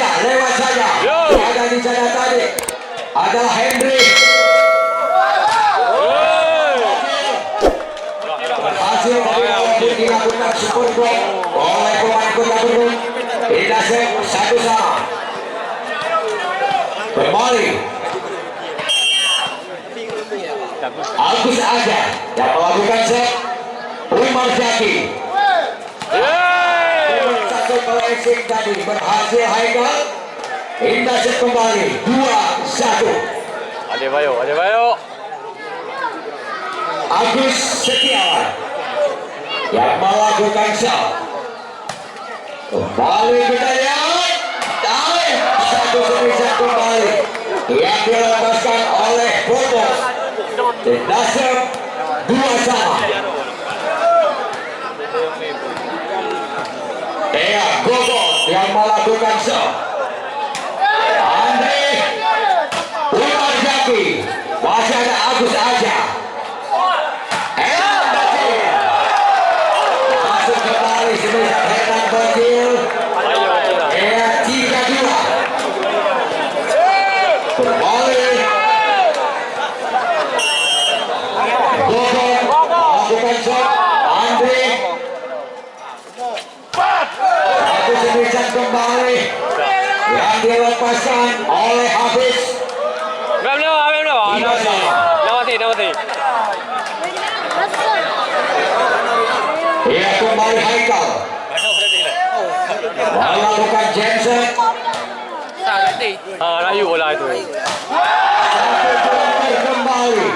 saja, lewat saja. Ada di sana tadi adalah Henry. Berhasil dari dilakukan super block oleh pemain Kota Beureuneun. Tidak satu sama. Kembali Agus aja yang melakukan set. Umar Zaki. Satu blessing tadi berhasil Haikal. Indah set kembali 2-1. Ade bayo. Agus Setiawan yang melakukan shot. Kembali kita lihat. Satu servis kembali yang dilepaskan oleh Bobo. Dasar 2 sama. Bobo yang melakukan shot. Andre Umar Zaki. Masih ada Agus aja. Masuk kembali sebesar Hernan Bocil. 3-2. Kembali Bobo melakukan shot. Andre satu semisan kembali yang dilepaskan oleh Hafiz. Ia kembali Haikal melakukan Jensen. Kembali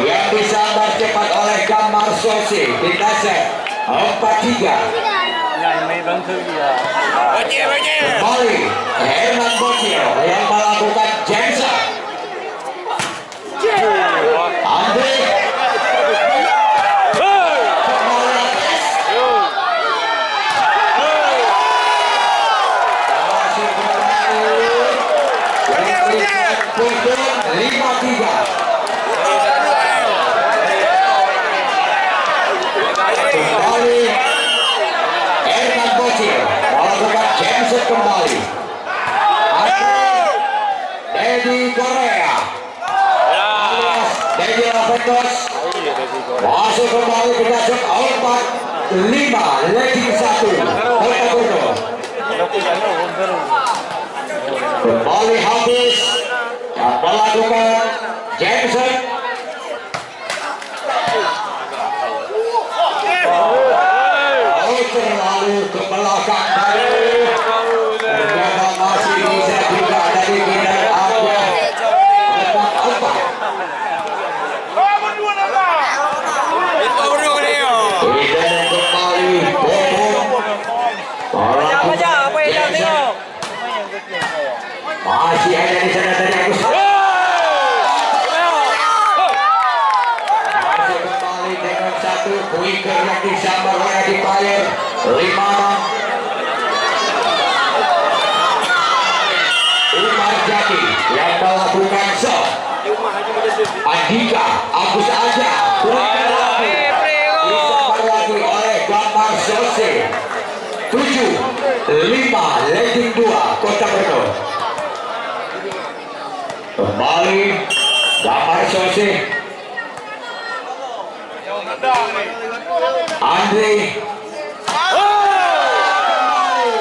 yang disambar cepat oleh Gambar Sosi di dasar 4-3. Kembali Hernan Bocil yang melakukan Jensen. Andre Putri 5-3. Kembali Hernan Bocil melakukan Jensen kembali. Dedi Korea alias Dedi Laventos masuk kembali ke dasar 4-5 leading 1 Kota Beureuneun. Kembali Hafiz yang melakukan Jensen. Terlalu ke belakang tadi. Ternyata masih bisa juga dari bidang ada. Tidak kembali Bobo. Masih ada di sana dari Agus. Masih kembali dengan satu quicker yang disambar oleh di Payer 5-6. Umar Zaki yang melakukan shot. Andika Agus aja disambar lagi oleh Gambar Sose. 7-5 leading 2 Kota Beureuneun. Kembali Gambar Sose. Andre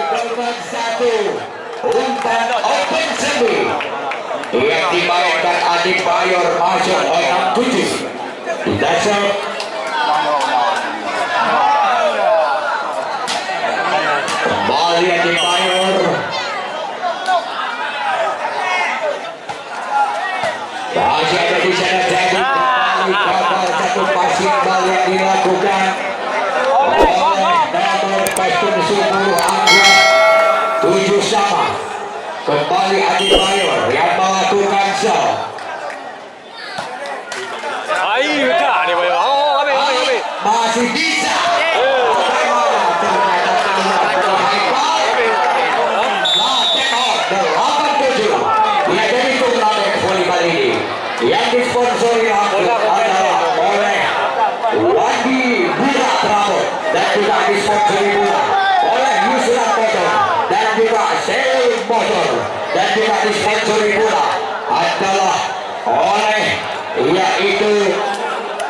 dengan satu umpan open semi yang dimainkan Adik Bayor masuk 6-7 di dasar. Kembali Adik Bayor masih ada di sana jadi kembali satu passing bal yang dilakukan oleh nomor pastun Subuh Angga 7 sama. Kembali Adi Bayor yang melakukan shot. Masih bisa. Dia jadi turnamen volleyball ini yang disponsori adalah oleh Wandi Bura Tramo dan juga disponsori pula oleh Yusra Kotor dan juga Sel motor dan juga disponsori pula adalah oleh yaitu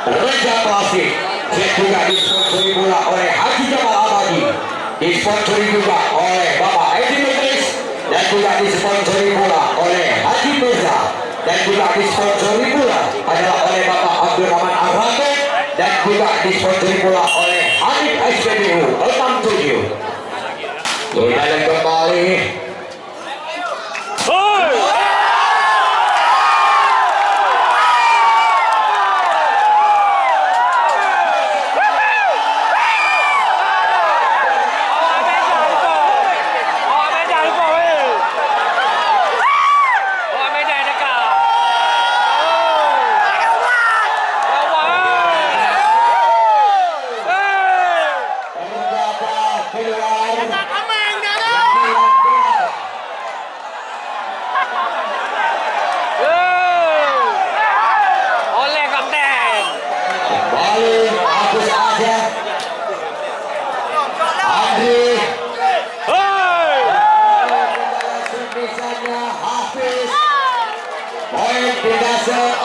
Reja Plastik dan juga disponsori pula oleh Haji Jamal Abadi, disponsori juga oleh Bapak Edi Nugris dan juga disponsori pula oleh Haji Mirza dan juga disponsori pula adalah oleh Bapak Abdul Rahman Arhante dan juga disponsori pula oleh Hanif SPBU 67. Kita kembali.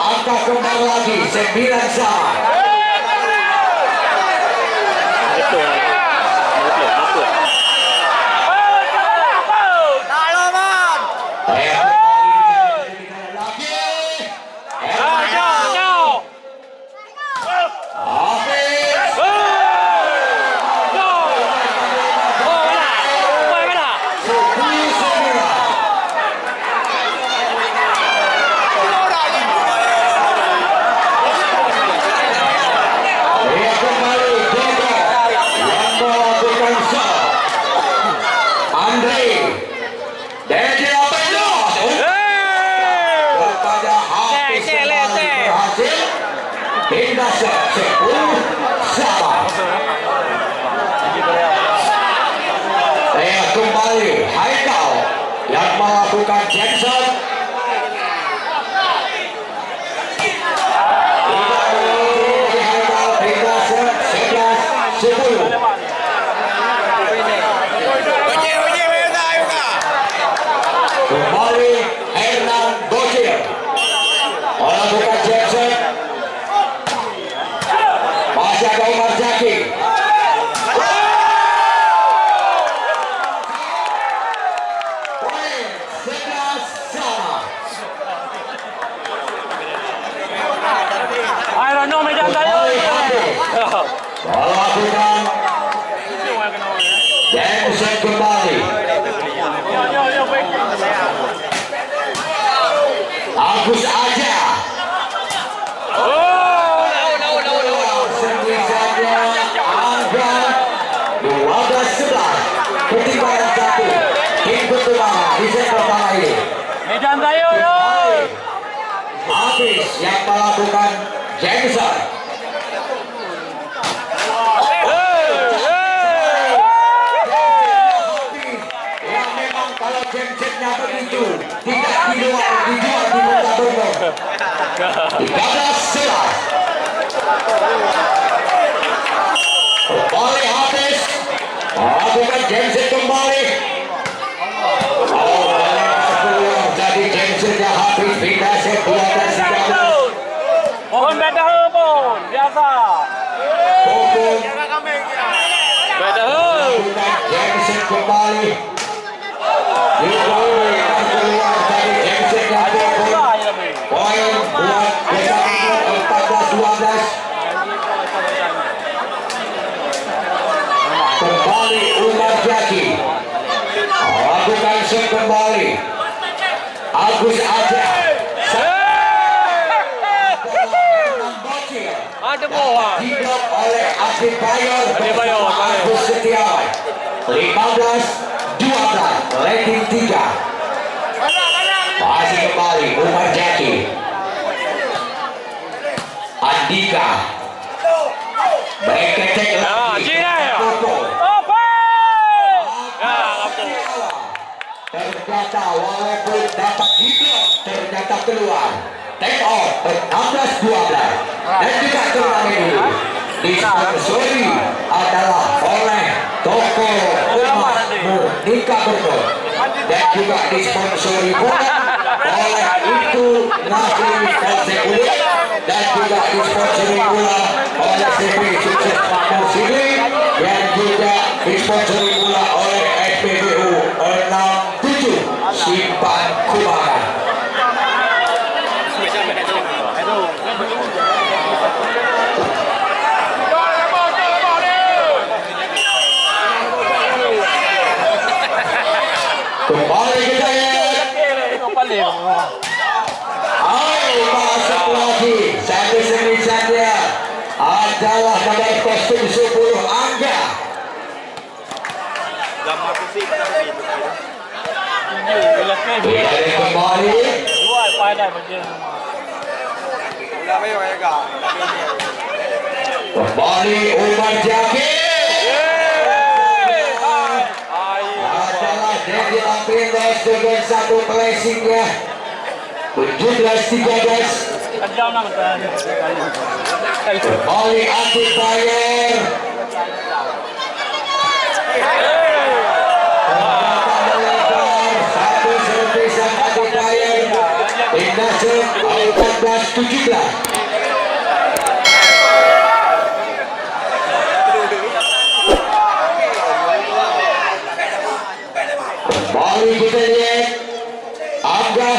Angka kembali lagi 9 sama. Kembali Haikal yang melakukan Jensen. Haikal Pindasan 11-10. Kembali Hernan Bocil melakukan Jensen. Masih ada Umar Zaki. Melakukan Jensen kembali. Agus aja. Servisanya angka 12-11. Pertimbangan 1. Tim guntomara di set pertama ini. Medan tayo yo. Habis yang melakukan Jensen. Kalau Jensennya begitu tidak dijual di Kota Bogor. 13-11. Kembali habis melakukan Jensen kembali. Jadi Jensennya habis pindah set 12-13. Mohon beda pun biasa. Pukul Beda Jensen kembali. Keluar dari Jensen yang poin buat besar 14-12. Kembali Umar Jaki melakukan set kembali. Agus aja. Ada bola. Diblok oleh Abdi Bayor bersama Agus Setiawan. 15-12, rating 3. Masih kembali Umar Jaki. Andika. Baik ketek lagi. Ternyata walaupun dapat diblok, ternyata keluar. Take off 16-12. Dan juga turnamen ini disponsori adalah oleh toko Umar Nikah Bernur dan juga disponsori oleh itu Nasi Konsekulit dan juga disponsori pula oleh CV Sukses Makmur Sini dan juga disponsori pula oleh SPBU 67 Simpan Kumara. Kembali kita ya. Ayo masuk lagi. Satu seni saja adalah nomor kostum 10 Angga. Kita kembali. Kembali Umar Jaki. Jadi Aprilos dengan satu placingnya 17-13. Kembali Ati Bayer. Satu servisan Ati Bayer. Indasem 14-17. Mari kita lihat Angga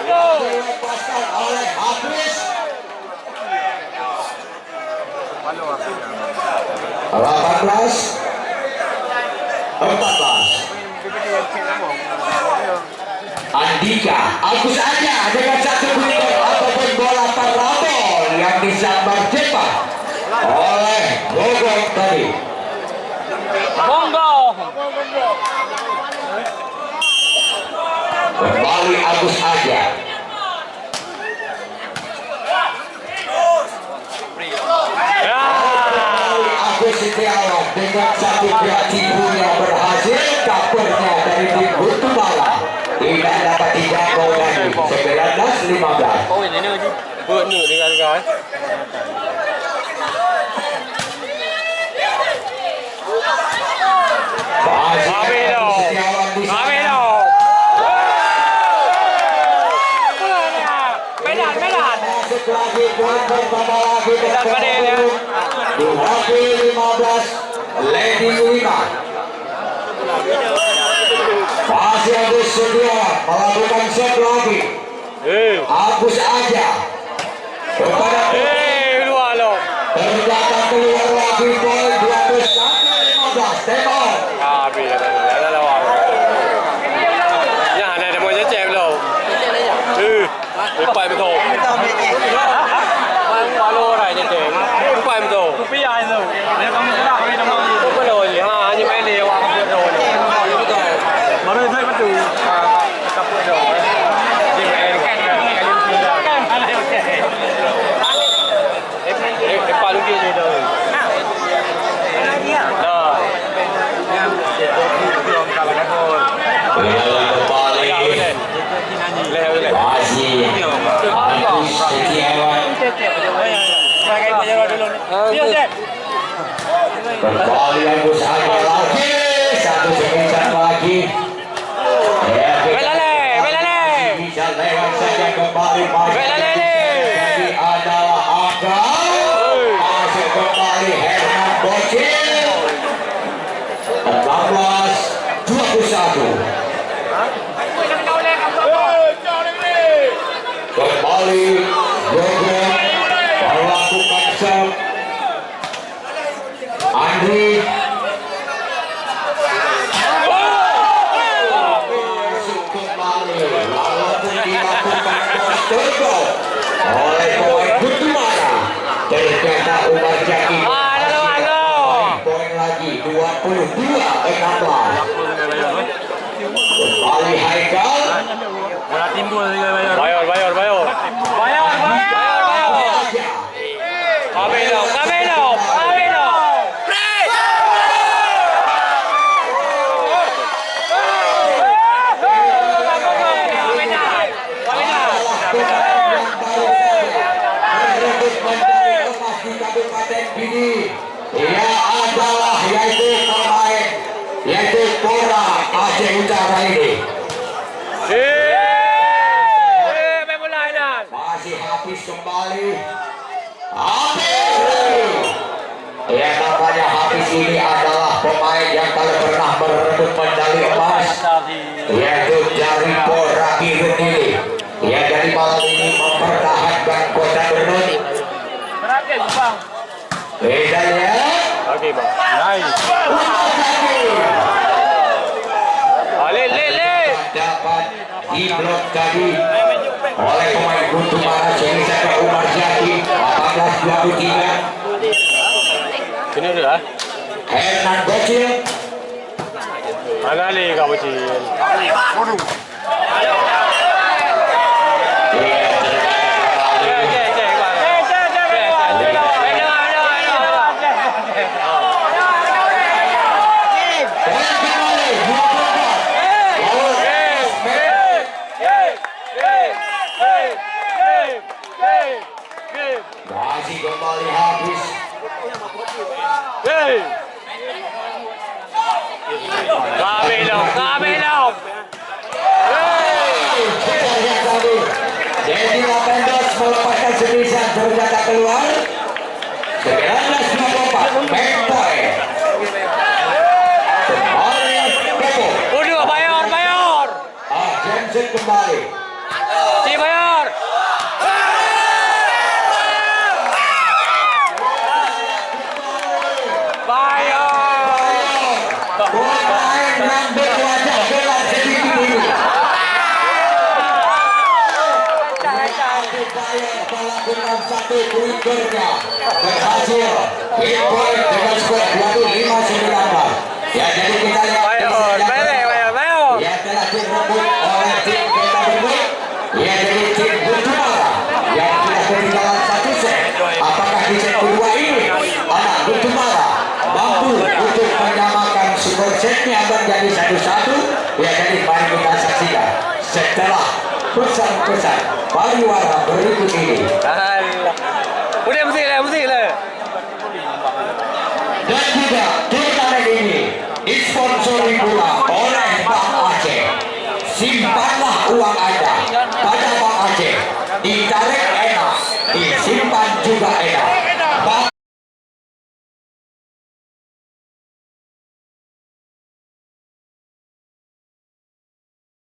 dilepaskan oleh Hafiz 18-14. Andika Agus aja dengan satu bunyi ataupun bola parabol yang disambar cepat oleh Bogor tadi. Kembali Agus aja. Kembali Agus Setiawan dengan satu pihak tipu yang berhasil. Kapernya dari tim guntomara tidak dapat dijangkau lagi. 19-15. Oh ini lagi beureuneun dengan guys. Lagi poin pertama lagi Duhafi 15 Lady 5. Masih Agus Setiawan melakukan set lagi. Agus aja kepada terdapat keluar lagi poin 21-15 tembak.ไปไม่ถูกมาโลอะไรเจ๋งๆไปไม่ถูกพี่ยายหนูเนี่ยต้องมีกระดาษไม่ต้องมีก็โดนอยู่ฮะยังไม่เร็วอ่ะก็โดนมาเลยให้มาดูกับโดนยิงเองแก้อะไรโอเคปลาลูกเกลือเลยอะไรเนี่ยพี่ลองกันนะคนmasih Agus Setiawan kembali Agus aja lagi satu semisal lagi bisa lewat saja kembali jadi adalah Angga masuk kembali Herman Bocil 18-21. Kembali Yogo melakukan serve. Andri masuk kembali walaupun dilakukan tergol oleh pemain guntomara. Ternyata Umar Jaki poin lagi 22-16. Kembali Haikal Bayar. Kamera. Kabupaten Pidie, ia adalah yaitu Aceh Utara ini. Masih habis kembali. Habis. Yang namanya habis ini adalah pemain yang paling pernah merebut medali emas, yaitu dari Poraki ini. Ya, jadi malam ini mempertahankan kota beureuneun. Bedanya. Oke bang. Nice. Dapat di blok tadi oleh pemain guntomara Sentosa Umar Jati 18-23. Sini dulu lah. Hernan Bocil. Mana ni kau bocil? Masih kembali habis. Kabelong. Jadi 18 melepaskan semisal terjata keluar. 19-24 back point. Udah bayar. Jensen kembali. Si bayar. Pemain rambut wajah gelap sedikit ini. Melakukan satu kuikernya berhasil hit point dengan skor 25-19. Ya, jadi kita lihat Bayar. ya telah direbut oleh tim kita beureuneun. Ya, jadi tim guntomara yang sudah ketinggalan 1 set. Apakah di set kedua ini anak guntomara mampu untuk menyamakan skor setnya menjadi 1-1? Ya, jadi mari kita saksikan setelah pesan-pesan pariwara berikut ini. Udah mesti lah. Dan juga turnamen ini disponsori pula oleh Bank Aceh. Simpanlah uang Anda pada Bank Aceh, ditarik enak, disimpan juga enak.